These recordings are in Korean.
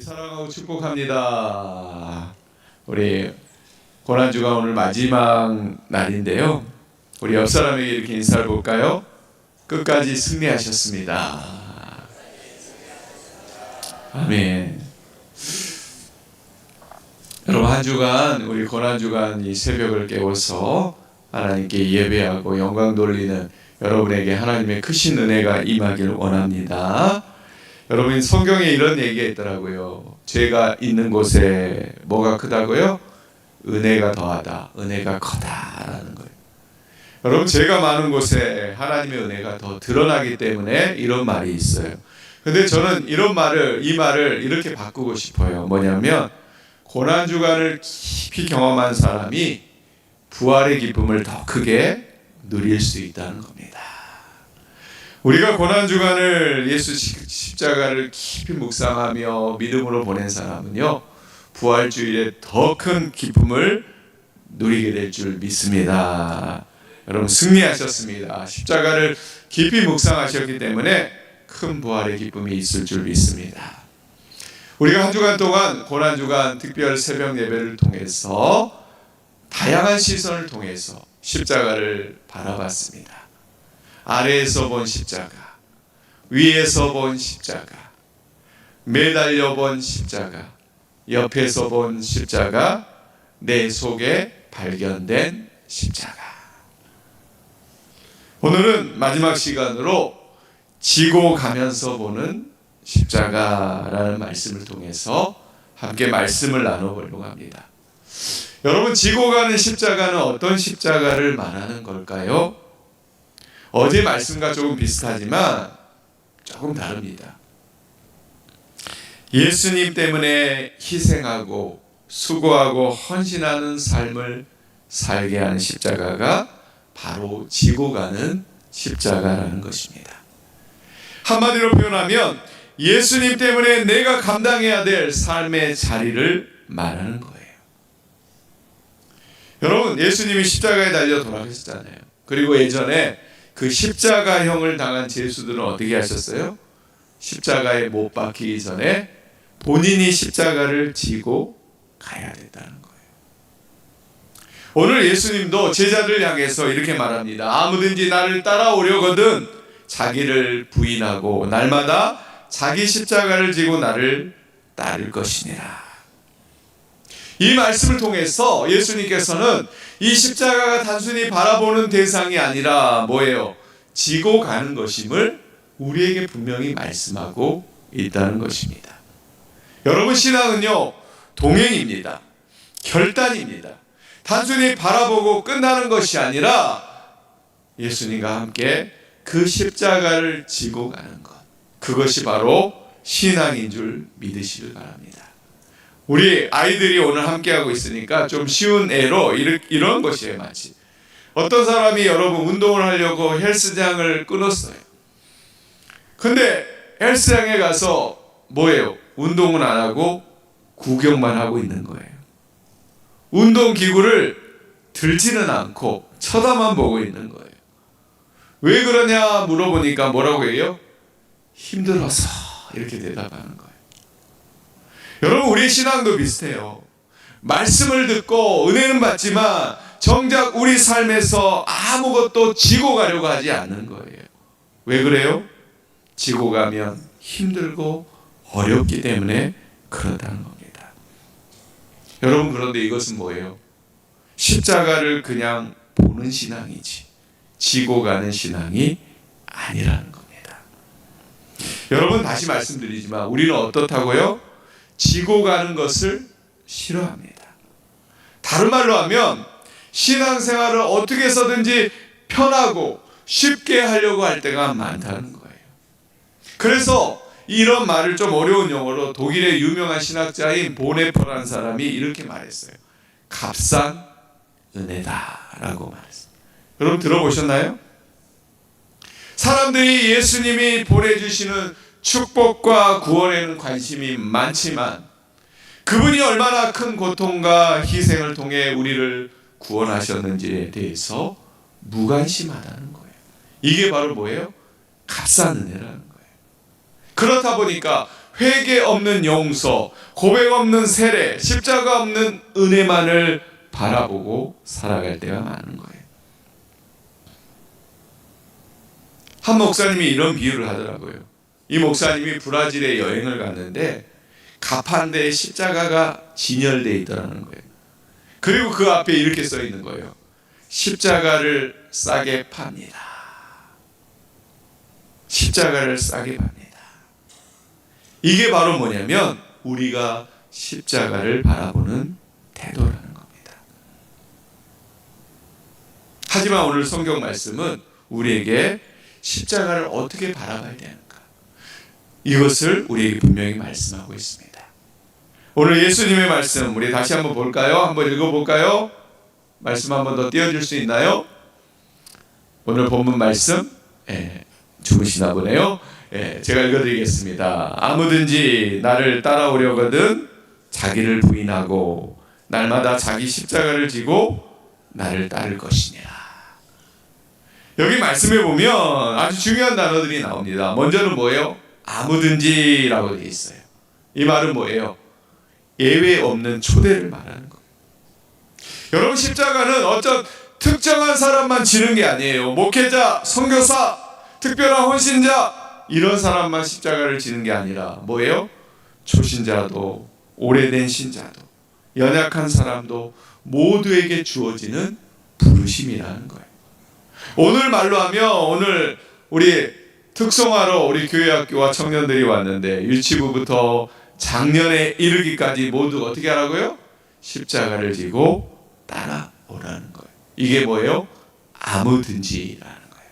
사랑하고 축복합니다. 우리 고난주가 오늘 마지막 날인데요. 우리 옆 사람에게 이렇게 인사를 볼까요? 끝까지 승리하셨습니다. 아멘. 여러분, 한 주간 우리 고난주간 이 새벽을 깨워서 하나님께 예배하고 영광 돌리는 여러분에게 하나님의 크신 은혜가 임하길 원합니다. 여러분, 성경에 이런 얘기가 있더라고요. 죄가 있는 곳에 뭐가 크다고요? 은혜가 더하다, 은혜가 커다라는 거예요. 여러분, 죄가 많은 곳에 하나님의 은혜가 더 드러나기 때문에 이런 말이 있어요. 근데 저는 이 말을 이렇게 바꾸고 싶어요. 뭐냐면, 고난주간을 깊이 경험한 사람이 부활의 기쁨을 더 크게 누릴 수 있다는 겁니다. 우리가 고난주간을 예수 십자가를 깊이 묵상하며 믿음으로 보낸 사람은요, 부활주일에 더 큰 기쁨을 누리게 될 줄 믿습니다. 여러분, 승리하셨습니다. 십자가를 깊이 묵상하셨기 때문에 큰 부활의 기쁨이 있을 줄 믿습니다. 우리가 한 주간 동안 고난주간 특별 새벽 예배를 통해서 다양한 시선을 통해서 십자가를 바라봤습니다. 아래에서 본 십자가, 위에서 본 십자가, 매달려 본 십자가, 옆에서 본 십자가, 내 속에 발견된 십자가. 오늘은 마지막 시간으로 지고 가면서 보는 십자가라는 말씀을 통해서 함께 말씀을 나눠보려고 합니다. 여러분, 지고 가는 십자가는 어떤 십자가를 말하는 걸까요? 어제 말씀과 조금 비슷하지만 조금 다릅니다. 예수님 때문에 희생하고 수고하고 헌신하는 삶을 살게 하는 십자가가 바로 지고 가는 십자가라는 것입니다. 한마디로 표현하면 예수님 때문에 내가 감당해야 될 삶의 자리를 말하는 거예요. 여러분, 예수님이 십자가에 달려 돌아가셨잖아요. 그리고 예전에 그 십자가형을 당한 죄수들은 어떻게 하셨어요? 십자가에 못 박히기 전에 본인이 십자가를 지고 가야 된다는 거예요. 오늘 예수님도 제자들 향해서 이렇게 말합니다. 아무든지 나를 따라오려거든 자기를 부인하고 날마다 자기 십자가를 지고 나를 따를 것이니라. 이 말씀을 통해서 예수님께서는 이 십자가가 단순히 바라보는 대상이 아니라 뭐예요? 지고 가는 것임을 우리에게 분명히 말씀하고 있다는 것입니다. 여러분, 신앙은요, 동행입니다. 결단입니다. 단순히 바라보고 끝나는 것이 아니라 예수님과 함께 그 십자가를 지고 가는 것, 그것이 바로 신앙인 줄 믿으시길 바랍니다. 우리 아이들이 오늘 함께하고 있으니까 좀 쉬운 예로 이런 것이에요. 마치 어떤 사람이 여러분 운동을 하려고 헬스장을 끊었어요. 근데 헬스장에 가서 뭐예요? 운동은 안 하고 구경만 하고 있는 거예요. 운동기구를 들지는 않고 쳐다만 보고 있는 거예요. 왜 그러냐 물어보니까 뭐라고 해요? 힘들어서, 이렇게 대답하는 거예요. 여러분, 우리의 신앙도 비슷해요. 말씀을 듣고 은혜는 받지만 정작 우리 삶에서 아무것도 지고 가려고 하지 않는 거예요. 왜 그래요? 지고 가면 힘들고 어렵기 때문에 그렇다는 겁니다. 여러분, 그런데 이것은 뭐예요? 십자가를 그냥 보는 신앙이지 지고 가는 신앙이 아니라는 겁니다. 여러분, 다시 말씀드리지만 우리는 어떻다고요? 지고 가는 것을 싫어합니다. 다른 말로 하면 신앙생활을 어떻게 해서든지 편하고 쉽게 하려고 할 때가 많다는 거예요. 그래서 이런 말을 좀 어려운 용어로 독일의 유명한 신학자인 보네퍼라는 사람이 이렇게 말했어요. 값싼 은혜다라고 말했어요. 여러분, 들어보셨나요? 사람들이 예수님이 보내주시는 축복과 구원에는 관심이 많지만 그분이 얼마나 큰 고통과 희생을 통해 우리를 구원하셨는지에 대해서 무관심하다는 거예요. 이게 바로 뭐예요? 값싼 은혜라는 거예요. 그렇다 보니까 회개 없는 용서, 고백 없는 세례, 십자가 없는 은혜만을 바라보고 살아갈 때가 많은 거예요. 한 목사님이 이런 비유를 하더라고요. 이 목사님이 브라질에 여행을 갔는데 가판대에 십자가가 진열되어 있더라는 거예요. 그리고 그 앞에 이렇게 써 있는 거예요. 십자가를 싸게 팝니다. 십자가를 싸게 팝니다. 이게 바로 뭐냐면 우리가 십자가를 바라보는 태도라는 겁니다. 하지만 오늘 성경 말씀은 우리에게 십자가를 어떻게 바라봐야 되는가, 이것을 우리에게 분명히 말씀하고 있습니다. 오늘 예수님의 말씀 우리 다시 한번 볼까요? 한번 읽어볼까요? 말씀 한번 더 띄워줄 수 있나요? 오늘 본문 말씀 주무시나 보네요. 제가 읽어드리겠습니다. 아무든지 나를 따라오려거든 자기를 부인하고 날마다 자기 십자가를 지고 나를 따를 것이니라. 여기 말씀에 보면 아주 중요한 단어들이 나옵니다. 먼저는 뭐예요? 아무든지라고 되어 있어요. 이 말은 뭐예요? 예외 없는 초대를 말하는 거예요. 여러분, 십자가는 어떤 특정한 사람만 지는 게 아니에요. 목회자, 선교사, 특별한 헌신자, 이런 사람만 십자가를 지는 게 아니라 뭐예요? 초신자도, 오래된 신자도, 연약한 사람도 모두에게 주어지는 부르심이라는 거예요. 오늘 말로 하면 오늘 우리 특성화로 우리 교회학교와 청년들이 왔는데 유치부부터 작년에 이르기까지 모두 어떻게 하라고요? 십자가를 지고 따라오라는 거예요. 이게 뭐예요? 아무든지라는 거예요.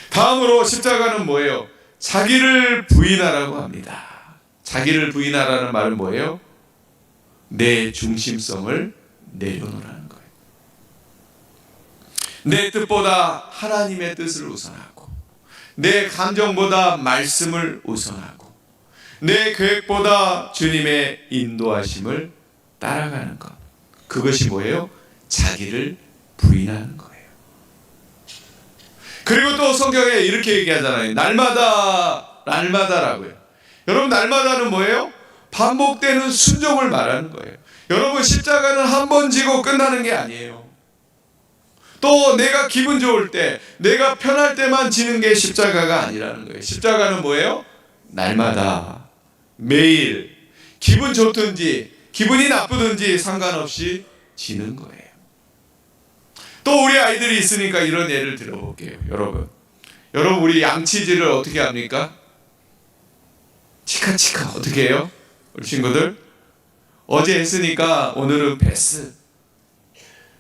다음으로 십자가는 뭐예요? 자기를 부인하라고 합니다. 자기를 부인하라는 말은 뭐예요? 내 중심성을 내려놓으라는 거예요. 내 뜻보다 하나님의 뜻을 우선하고, 내 감정보다 말씀을 우선하고, 내 계획보다 주님의 인도하심을 따라가는 것, 그것이 뭐예요? 자기를 부인하는 거예요. 그리고 또 성경에 이렇게 얘기하잖아요. 날마다라고요. 여러분, 날마다는 뭐예요? 반복되는 순종을 말하는 거예요. 여러분, 십자가는 한 번 지고 끝나는 게 아니에요. 또 내가 기분 좋을 때, 내가 편할 때만 지는 게 십자가가 아니라는 거예요. 십자가는 뭐예요? 날마다, 매일, 기분 좋든지 기분이 나쁘든지 상관없이 지는 거예요. 또 우리 아이들이 있으니까 이런 예를 들어볼게요. 여러분, 우리 양치질을 어떻게 합니까? 치카치카 어떻게 해요? 우리 친구들, 어제 했으니까 오늘은 패스,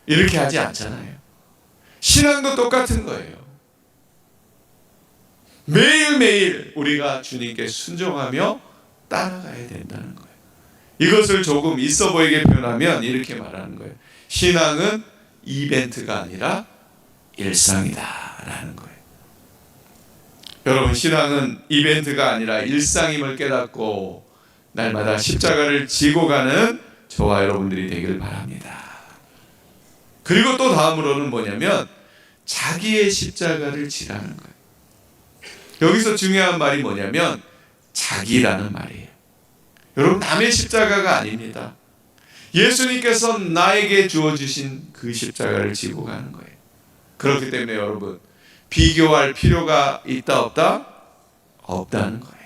이렇게 하지 않잖아요. 신앙도 똑같은 거예요. 매일매일 우리가 주님께 순종하며 따라가야 된다는 거예요. 이것을 조금 있어 보이게 표현하면 이렇게 말하는 거예요. 신앙은 이벤트가 아니라 일상이다 라는 거예요. 여러분, 신앙은 이벤트가 아니라 일상임을 깨닫고 날마다 십자가를 지고 가는 저와 여러분들이 되길 바랍니다. 그리고 또 다음으로는 뭐냐면 자기의 십자가를 지라는 거예요. 여기서 중요한 말이 뭐냐면 자기라는 말이에요. 여러분, 남의 십자가가 아닙니다. 예수님께서 나에게 주어주신 그 십자가를 지고 가는 거예요. 그렇기 때문에 여러분, 비교할 필요가 있다 없다? 없다는 거예요.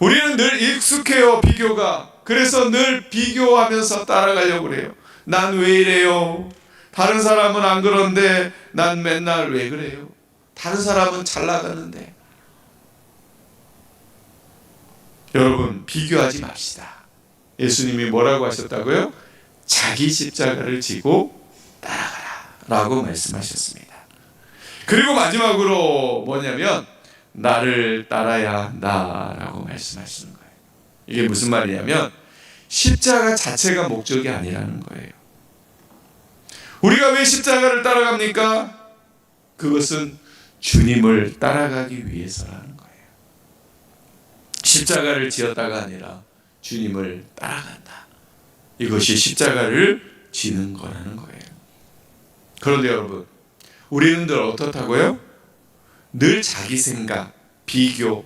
우리는 늘 익숙해요, 비교가. 그래서 늘 비교하면서 따라가려고 그래요. 난 왜 이래요? 다른 사람은 안 그런데 난 맨날 왜 그래요? 다른 사람은 잘 나가는데. 여러분, 비교하지 맙시다. 예수님이 뭐라고 하셨다고요? 자기 십자가를 지고 따라가라 라고 말씀하셨습니다. 그리고 마지막으로 뭐냐면 나를 따라야 한다라고 말씀하시는 거예요. 이게 무슨 말이냐면 십자가 자체가 목적이 아니라는 거예요. 우리가 왜 십자가를 따라갑니까? 그것은 주님을 따라가기 위해서라는 거예요. 십자가를 지었다가 아니라 주님을 따라간다. 이것이 십자가를 지는 거라는 거예요. 그런데 여러분, 우리는 늘 어떻다고요? 늘 자기 생각, 비교,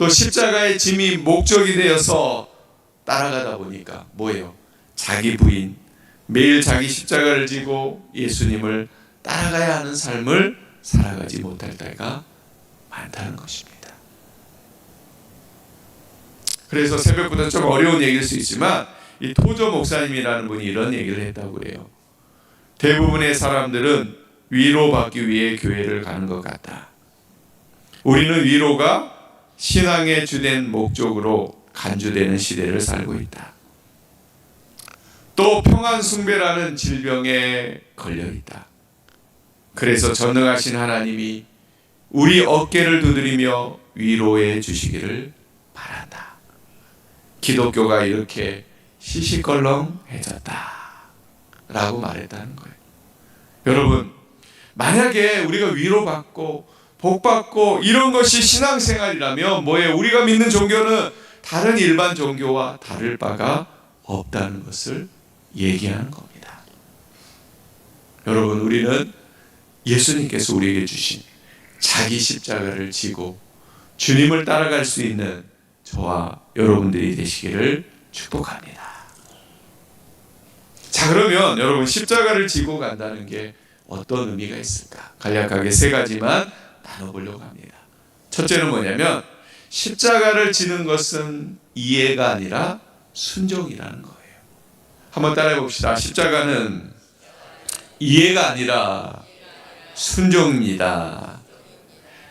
또 십자가의 짐이 목적이 되어서 따라가다 보니까 뭐예요? 자기 부인, 매일 자기 십자가를 지고 예수님을 따라가야 하는 삶을 살아가지 못할 때가 많다는 것입니다. 그래서 새벽부터 좀 어려운 얘기일 수 있지만 이 토저 목사님이라는 분이 이런 얘기를 했다고 해요. 대부분의 사람들은 위로받기 위해 교회를 가는 것 같다. 우리는 위로가 신앙의 주된 목적으로 간주되는 시대를 살고 있다. 또 평안 숭배라는 질병에 걸려 있다. 그래서 전능하신 하나님이 우리 어깨를 두드리며 위로해 주시기를 바란다. 기독교가 이렇게 시시껄렁해졌다 라고 말했다는 거예요. 여러분, 만약에 우리가 위로받고 복받고 이런 것이 신앙생활이라면 뭐예요? 우리가 믿는 종교는 다른 일반 종교와 다를 바가 없다는 것을 얘기하는 겁니다. 여러분, 우리는 예수님께서 우리에게 주신 자기 십자가를 지고 주님을 따라갈 수 있는 저와 여러분들이 되시기를 축복합니다. 자, 그러면 여러분, 십자가를 지고 간다는 게 어떤 의미가 있을까? 간략하게 세 가지만 나눠보려고 합니다. 첫째는 뭐냐면 십자가를 지는 것은 이해가 아니라 순종이라는 거예요. 한번 따라해 봅시다. 십자가는 이해가 아니라 순종입니다.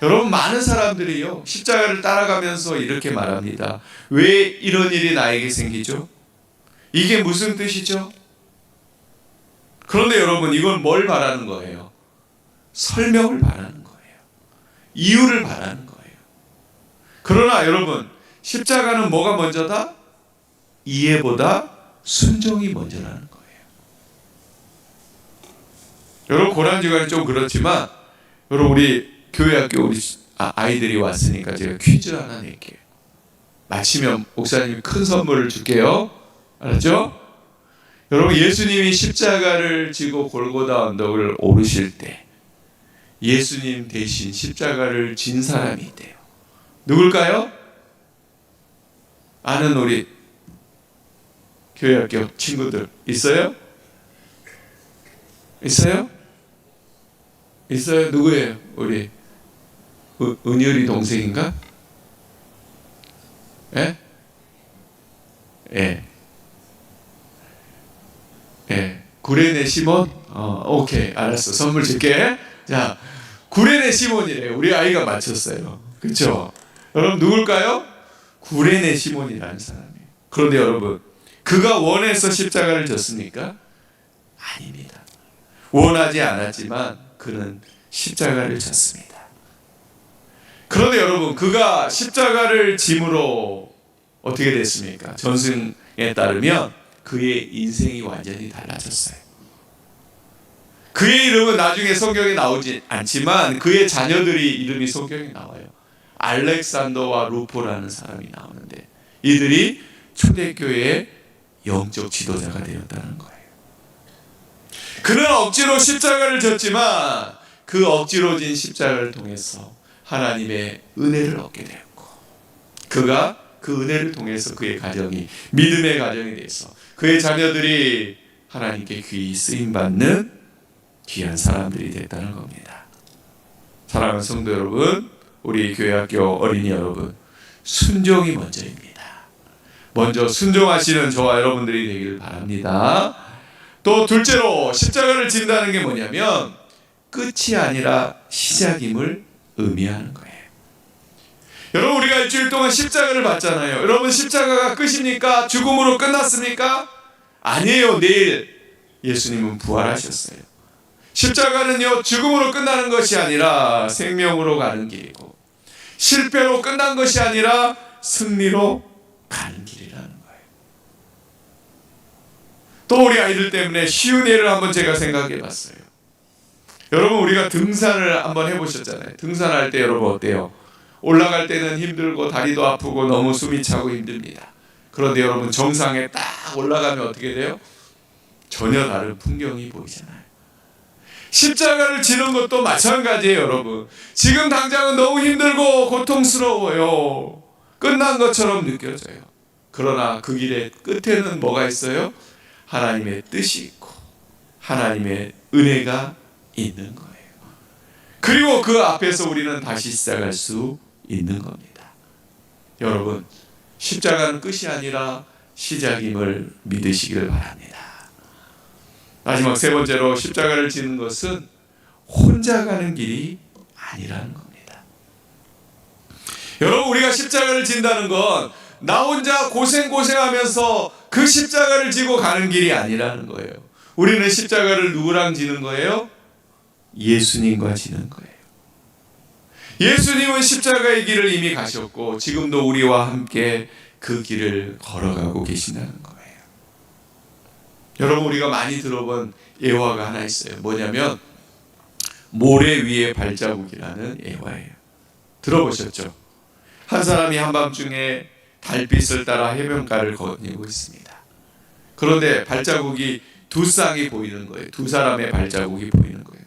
여러분, 많은 사람들이요 십자가를 따라가면서 이렇게 말합니다. 왜 이런 일이 나에게 생기죠? 이게 무슨 뜻이죠? 그런데 여러분, 이건 뭘 말하는 거예요? 설명을 말하는 거예요. 이유를 말하는 거예요. 그러나 여러분, 십자가는 뭐가 먼저다? 이해보다 순종이 먼저라는 거예요. 여러분, 고난주간이 좀 그렇지만 여러분, 우리 교회학교 우리 아이들이 왔으니까 제가 퀴즈 하나 낼게요. 마치면 목사님이 큰 선물을 줄게요. 알았죠? 여러분, 예수님이 십자가를 지고 골고다 언덕을 오르실 때 예수님 대신 십자가를 진 사람이 있대요. 누굴까요? 아는 우리 교회학교 친구들 있어요? 있어요? 있어요? 누구예요? 우리 은율이 동생인가? 예? 예. 예. 구레네 시몬? 오케이. 알았어. 선물 줄게. 자, 구레네 시몬이래요. 우리 아이가 맞췄어요. 그렇죠? 여러분, 누굴까요? 구레네 시몬이라는 사람이에요. 그런데 여러분, 그가 원해서 십자가를 졌습니까? 아닙니다. 원하지 않았지만 그는 십자가를 졌습니다. 그런데 여러분, 그가 십자가를 짐으로 어떻게 됐습니까? 전승에 따르면 그의 인생이 완전히 달라졌어요. 그의 이름은 나중에 성경에 나오지 않지만 그의 자녀들이 이름이 성경에 나와요. 알렉산더와 루포라는 사람이 나오는데 이들이 초대교회의 영적 지도자가 되었다는 거예요. 그는 억지로 십자가를 졌지만 그 억지로 진 십자가를 통해서 하나님의 은혜를 얻게 되었고, 그가 그 은혜를 통해서 그의 가정이 믿음의 가정이 돼서 그의 자녀들이 하나님께 귀히 쓰임받는 귀한 사람들이 됐다는 겁니다. 사랑하는 성도 여러분, 우리 교회학교 어린이 여러분, 순종이 먼저입니다. 먼저 순종하시는 저와 여러분들이 되길 바랍니다. 또 둘째로 십자가를 진다는 게 뭐냐면 끝이 아니라 시작임을 의미하는 거예요. 여러분, 우리가 일주일 동안 십자가를 봤잖아요. 여러분, 십자가가 끝입니까? 죽음으로 끝났습니까? 아니에요. 내일 예수님은 부활하셨어요. 십자가는요, 죽음으로 끝나는 것이 아니라 생명으로 가는 길이고, 실패로 끝난 것이 아니라 승리로 가는 길이라는 거예요. 또 우리 아이들 때문에 쉬운 예를 한번 제가 생각해 봤어요. 여러분, 우리가 등산을 한번 해보셨잖아요. 등산할 때 여러분 어때요? 올라갈 때는 힘들고 다리도 아프고 너무 숨이 차고 힘듭니다. 그런데 여러분, 정상에 딱 올라가면 어떻게 돼요? 전혀 다른 풍경이 보이잖아요. 십자가를 지는 것도 마찬가지예요. 여러분, 지금 당장은 너무 힘들고 고통스러워요. 끝난 것처럼 느껴져요. 그러나 그 길의 끝에는 뭐가 있어요? 하나님의 뜻이 있고 하나님의 은혜가 있는 거예요. 그리고 그 앞에서 우리는 다시 시작할 수 있는 겁니다. 여러분, 십자가는 끝이 아니라 시작임을 믿으시길 바랍니다. 마지막 세 번째로, 십자가를 지는 것은 혼자 가는 길이 아니라는 겁니다. 여러분, 우리가 십자가를 진다는 건 나 혼자 고생하면서 그 십자가를 지고 가는 길이 아니라는 거예요. 우리는 십자가를 누구랑 지는 거예요? 예수님과 지는 거예요. 예수님은 십자가의 길을 이미 가셨고 지금도 우리와 함께 그 길을 걸어가고 계신다는 거예요. 여러분, 우리가 많이 들어본 예화가 하나 있어요. 뭐냐면 모래 위에 발자국이라는 예화예요. 들어보셨죠? 한 사람이 한밤중에 달빛을 따라 해변가를 거니고 있습니다. 그런데 발자국이 두 쌍이 보이는 거예요. 두 사람의 발자국이 보이는 거예요.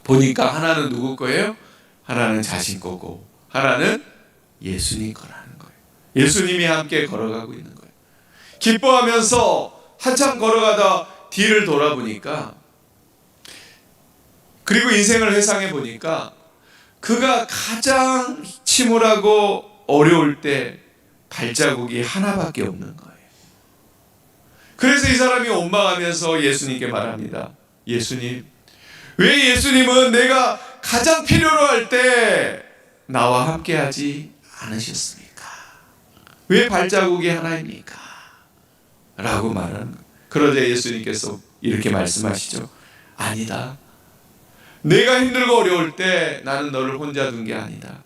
보니까 하나는 누구 거예요? 하나는 자신 거고 하나는 예수님 거라는 거예요. 예수님이 함께 걸어가고 있는 거예요. 기뻐하면서 한참 걸어가다 뒤를 돌아보니까, 그리고 인생을 회상해 보니까 그가 가장 침울하고 어려울 때 발자국이 하나밖에 없는 거예요. 그래서 이 사람이 원망하면서 예수님께 말합니다. 예수님, 왜 예수님은 내가 가장 필요로 할 때 나와 함께 하지 않으셨습니까? 왜 발자국이 하나입니까? 라고 말하는 거예요. 그러자 예수님께서 이렇게 말씀하시죠. 아니다. 내가 힘들고 어려울 때 나는 너를 혼자 둔 게 아니다.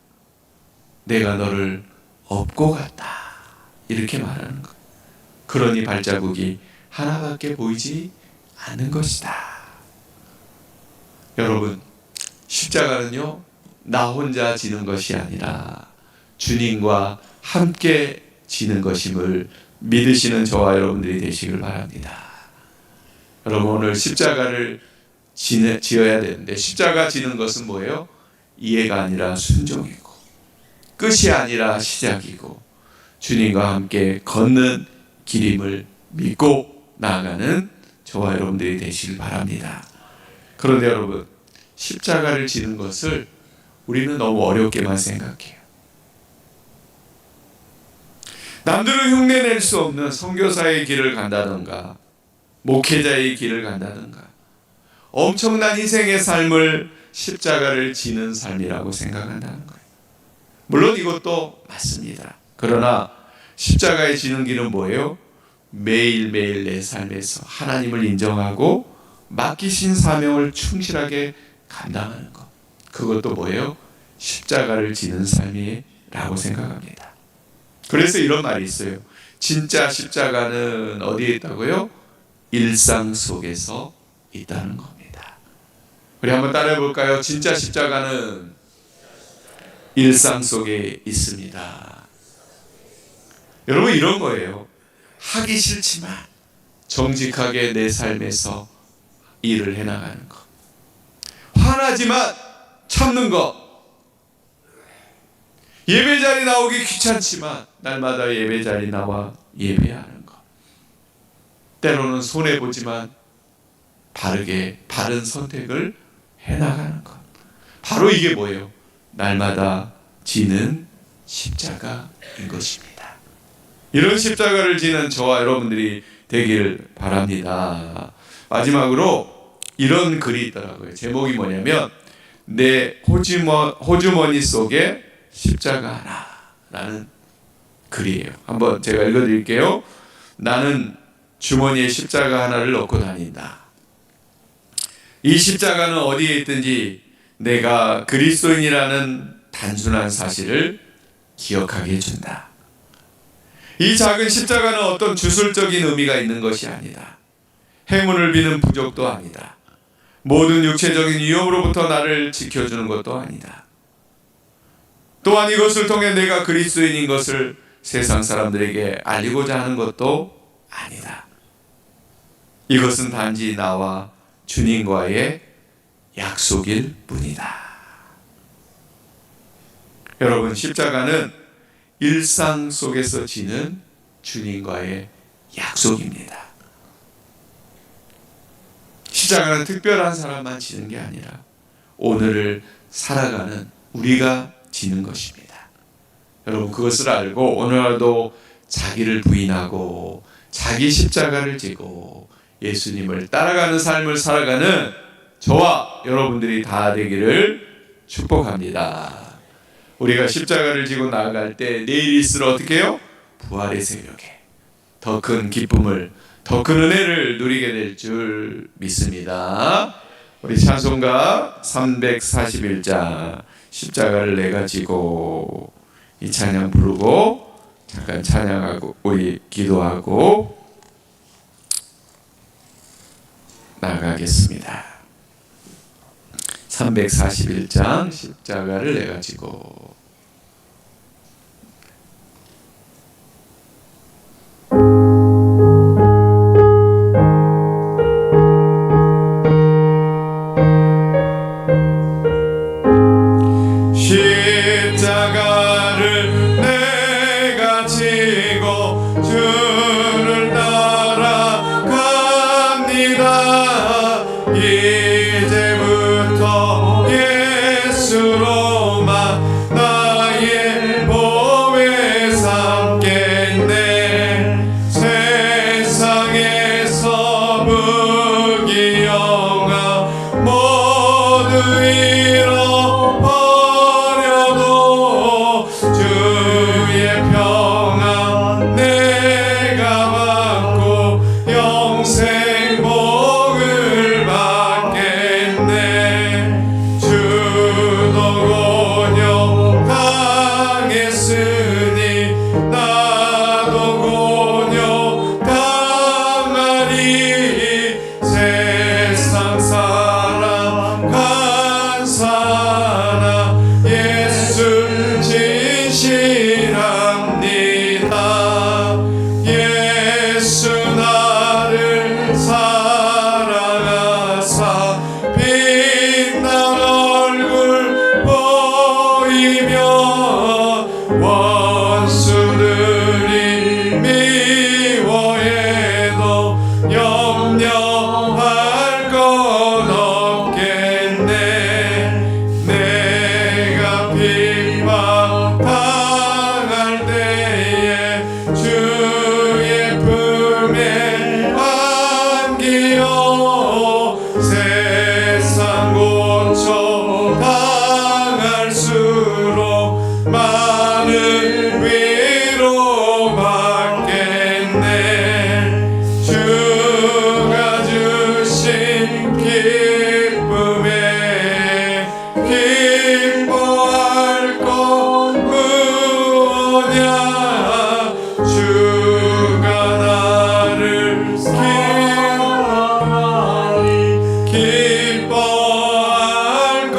내가 너를 업고 갔다. 이렇게 말하는 거예요. 그러니 발자국이 하나밖에 보이지 않는 것이다. 여러분, 십자가는요, 나 혼자 지는 것이 아니라 주님과 함께 지는 것임을 믿으시는 저와 여러분들이 되시길 바랍니다. 여러분, 오늘 십자가를 지어야 되는데, 십자가 지는 것은 뭐예요? 이해가 아니라 순종이고 끝이 아니라 시작이고 주님과 함께 걷는 길임을 믿고 나아가는 저와 여러분들이 되시길 바랍니다. 그런데 여러분, 십자가를 지는 것을 우리는 너무 어렵게만 생각해요. 남들은 흉내낼 수 없는 선교사의 길을 간다든가 목회자의 길을 간다든가 엄청난 희생의 삶을 십자가를 지는 삶이라고 생각한다는 거예요. 물론 이것도 맞습니다. 그러나 십자가의 지는 길은 뭐예요? 매일매일 내 삶에서 하나님을 인정하고 맡기신 사명을 충실하게 감당하는 것. 그것도 뭐예요? 십자가를 지는 삶이라고 생각합니다. 그래서 이런 말이 있어요. 진짜 십자가는 어디에 있다고요? 일상 속에서 있다는 겁니다. 우리 한번 따라해 볼까요? 진짜 십자가는 일상 속에 있습니다. 여러분, 이런 거예요. 하기 싫지만 정직하게 내 삶에서 일을 해나가는 것. 화나지만 참는 것. 예배 자리 나오기 귀찮지만 날마다 예배 자리 나와 예배하는 것. 때로는 손해보지만 바른 선택을 해나가는 것. 바로 이게 뭐예요? 날마다 지는 십자가인 것입니다. 이런 십자가를 지는 저와 여러분들이 되길 바랍니다. 마지막으로 이런 글이 있더라고요. 제목이 뭐냐면 내 호주머니 속에 십자가 하나라는 글이에요. 한번 제가 읽어드릴게요. 나는 주머니에 십자가 하나를 넣고 다닌다. 이 십자가는 어디에 있든지 내가 그리스도인이라는 단순한 사실을 기억하게 해준다. 이 작은 십자가는 어떤 주술적인 의미가 있는 것이 아니다. 행운을 비는 부적도 아니다. 모든 육체적인 위험으로부터 나를 지켜주는 것도 아니다. 또한 이것을 통해 내가 그리스도인인 것을 세상 사람들에게 알리고자 하는 것도 아니다. 이것은 단지 나와 주님과의 약속일 뿐이다. 여러분, 십자가는 일상 속에서 지는 주님과의 약속입니다. 십자가는 특별한 사람만 지는 게 아니라 오늘을 살아가는 우리가 지는 것입니다. 여러분, 그것을 알고 오늘도 자기를 부인하고 자기 십자가를 지고 예수님을 따라가는 삶을 살아가는 저와 여러분들이 다 되기를 축복합니다. 우리가 십자가를 지고 나아갈 때 내일일수록 어떻게 해요? 부활의 새벽에 더 큰 기쁨을, 더 큰 은혜를 누리게 될 줄 믿습니다. 우리 찬송가 341장 십자가를 내가 지고 이 찬양 부르고 잠깐 찬양하고 우리 기도하고 나가겠습니다. 341장 십자가를 내가 지고 십자가를 내가 지고 주를 따라갑니다. 이제부터 예수로만 나의 보배 삼겠네. 세상에서 무기영화 모두 잃어버려도 주의 평안 내가 받고 영생 복을 받겠네. 주도 곤욕 당했으니 나도 곤욕 당하리. 세상 사랑 간사나 예수 진실합니다. 예수 나를 사랑하사 빛난 얼굴 보이며 원수들이 미워해도 염려할 것 없겠네. 내가 핍박 당할 때에 주의 품에 안기어 세상 고초 당할수록 많은 위로 받겠네. 주가 주신 기쁨에 기뻐할 것 무엇냐. 주가 나를 사랑하니 기뻐할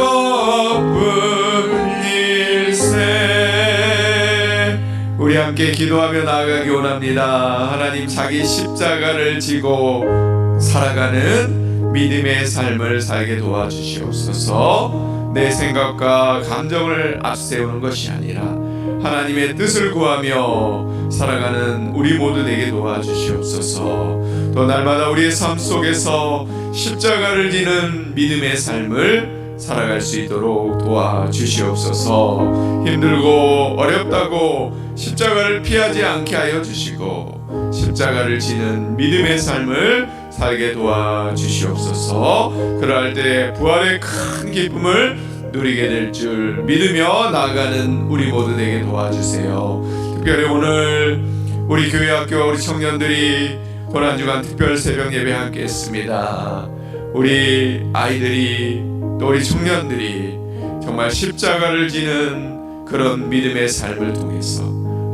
것뿐일세. 우리 함께 기도하며 나아가기 원합니다. 하나님, 자기 십자가를 지고 살아가는 믿음의 삶을 살게 도와주시옵소서. 내 생각과 감정을 앞세우는 것이 아니라 하나님의 뜻을 구하며 살아가는 우리 모두 되게 도와주시옵소서. 또 날마다 우리의 삶 속에서 십자가를 지는 믿음의 삶을 살아갈 수 있도록 도와주시옵소서. 힘들고 어렵다고 십자가를 피하지 않게 하여 주시고 십자가를 지는 믿음의 삶을 살게 도와주시옵소서. 그럴 때 부활의 큰 기쁨을 누리게 될 줄 믿으며 나아가는 우리 모두 되게 도와주세요. 특별히 오늘 우리 교회 학교와 우리 청년들이 고난주간 특별 새벽 예배 함께 했습니다. 우리 아이들이 또 우리 청년들이 정말 십자가를 지는 그런 믿음의 삶을 통해서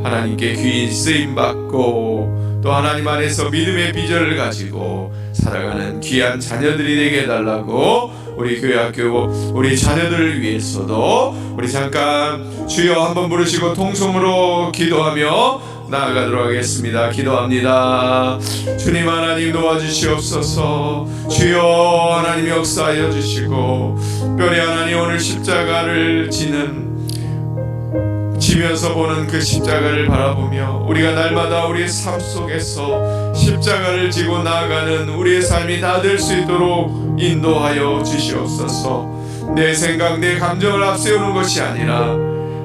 하나님께 귀인 쓰임받고 또 하나님 안에서 믿음의 비전을 가지고 살아가는 귀한 자녀들이 되게 해달라고 우리 교회 학교 우리 자녀들을 위해서도 우리 잠깐 주여 한번 부르시고 통성으로 기도하며 나아가도록 하겠습니다. 기도합니다. 주님 하나님 도와주시옵소서. 주여 하나님 역사하여 주시고 특별히 하나님 오늘 십자가를 지는 지면서 보는 그 십자가를 바라보며 우리가 날마다 우리의 삶 속에서 십자가를 지고 나아가는 우리의 삶이 다 될 수 있도록 인도하여 주시옵소서. 내 생각, 내 감정을 앞세우는 것이 아니라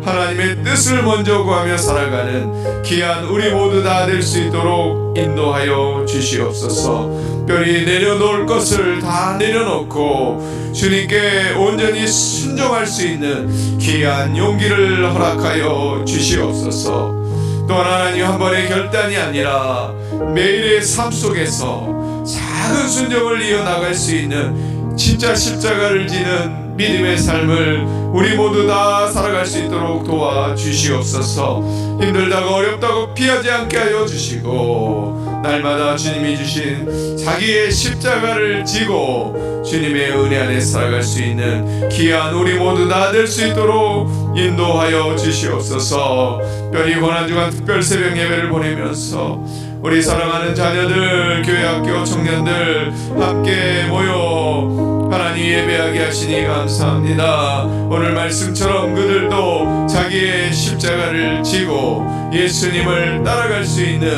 하나님의 뜻을 먼저 구하며 살아가는 귀한 우리 모두 다 될 수 있도록 인도하여 주시옵소서. 특별히 내려놓을 것을 다 내려놓고 주님께 온전히 순종할 수 있는 귀한 용기를 허락하여 주시옵소서. 또한 하나님, 한 번의 결단이 아니라 매일의 삶 속에서 작은 순종을 이어나갈 수 있는 진짜 십자가를 지는 믿음의 삶을 우리 모두 다 살아갈 수 있도록 도와주시옵소서. 힘들다고 어렵다고 피하지 않게 하여 주시고 날마다 주님이 주신 자기의 십자가를 지고 주님의 은혜 안에 살아갈 수 있는 귀한 우리 모두 다 될 수 있도록 인도하여 주시옵소서. 특별히 고난주간 특별 새벽 예배를 보내면서 우리 사랑하는 자녀들, 교회학교 청년들 함께 모여 하나님 예배하게 하시니 감사합니다. 오늘 말씀처럼 그들도 자기의 십자가를 지고 예수님을 따라갈 수 있는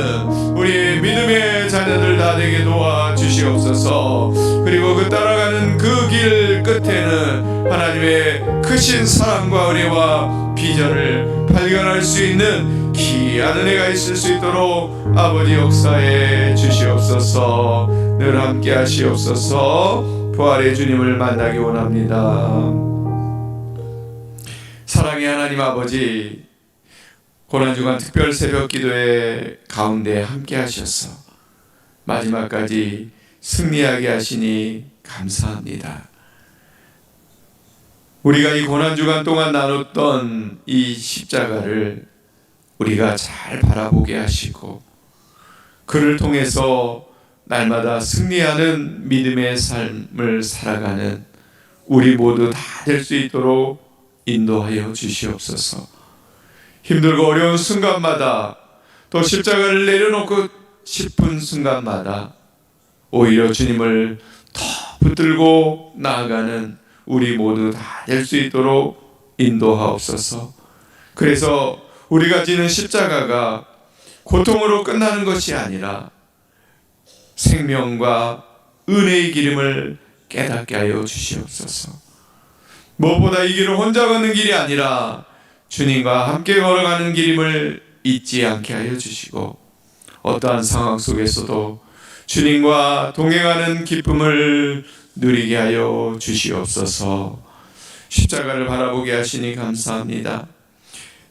우리의 믿음의 자녀들 다 되게 도와주시옵소서. 그리고 그 따라가는 그 길 끝에는 하나님의 크신 사랑과 은혜와 비전을 발견할 수 있는 귀한 은혜가 있을 수 있도록 아버지 역사해 주시옵소서. 늘 함께 하시옵소서. 부활의 주님을 만나기 원합니다. 사랑의 하나님 아버지, 고난주간 특별 새벽 기도회 가운데 함께 하셔서 마지막까지 승리하게 하시니 감사합니다. 우리가 이 고난주간 동안 나눴던 이 십자가를 우리가 잘 바라보게 하시고 그를 통해서 날마다 승리하는 믿음의 삶을 살아가는 우리 모두 다 될 수 있도록 인도하여 주시옵소서. 힘들고 어려운 순간마다 또 십자가를 내려놓고 싶은 순간마다 오히려 주님을 더 붙들고 나아가는 우리 모두 다 될 수 있도록 인도하옵소서. 그래서 우리가 지는 십자가가 고통으로 끝나는 것이 아니라 생명과 은혜의 기름을 깨닫게 하여 주시옵소서. 무엇보다 이 길은 혼자 걷는 길이 아니라 주님과 함께 걸어가는 길임을 잊지 않게 하여 주시고 어떠한 상황 속에서도 주님과 동행하는 기쁨을 누리게 하여 주시옵소서. 십자가를 바라보게 하시니 감사합니다.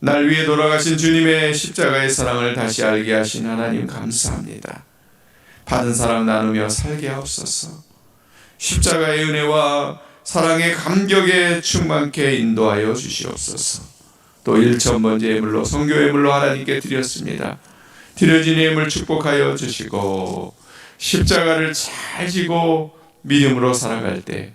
날 위해 돌아가신 주님의 십자가의 사랑을 다시 알게 하신 하나님 감사합니다. 받은 사랑 나누며 살게 하옵소서. 십자가의 은혜와 사랑의 감격에 충만케 인도하여 주시옵소서. 또 일천번째 예물로 성교 예물로 하나님께 드렸습니다. 드려진 예물 축복하여 주시고 십자가를 잘 지고 믿음으로 살아갈 때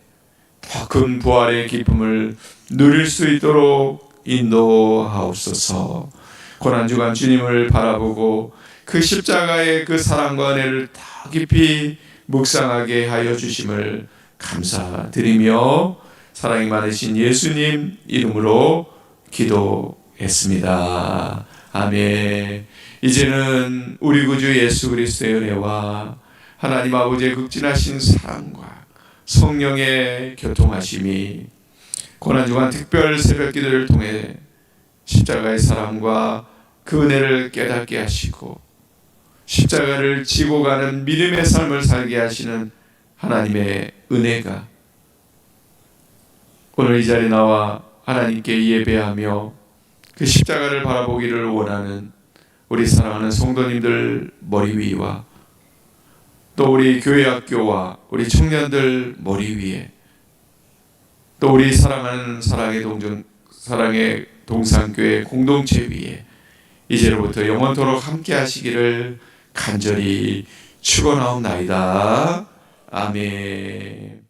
더 큰 부활의 기쁨을 누릴 수 있도록 인도하옵소서. 고난주간 주님을 바라보고 그 십자가의 그 사랑과 은혜를 더 깊이 묵상하게 하여 주심을 감사드리며 사랑이 많으신 예수님 이름으로 기도했습니다. 아멘. 이제는 우리 구주 예수 그리스도의 은혜와 하나님 아버지의 극진하신 사랑과 성령의 교통하심이 고난주간 특별 새벽 기도를 통해 십자가의 사랑과 그 은혜를 깨닫게 하시고 십자가를 지고 가는 믿음의 삶을 살게 하시는 하나님의 은혜가 오늘 이 자리에 나와 하나님께 예배하며 그 십자가를 바라보기를 원하는 우리 사랑하는 성도님들 머리 위와 또 우리 교회 학교와 우리 청년들 머리 위에 또 우리 사랑하는 사랑의 동산교회 공동체 위에 이제로부터 영원토록 함께 하시기를 간절히 축원하옵나이다. 아멘.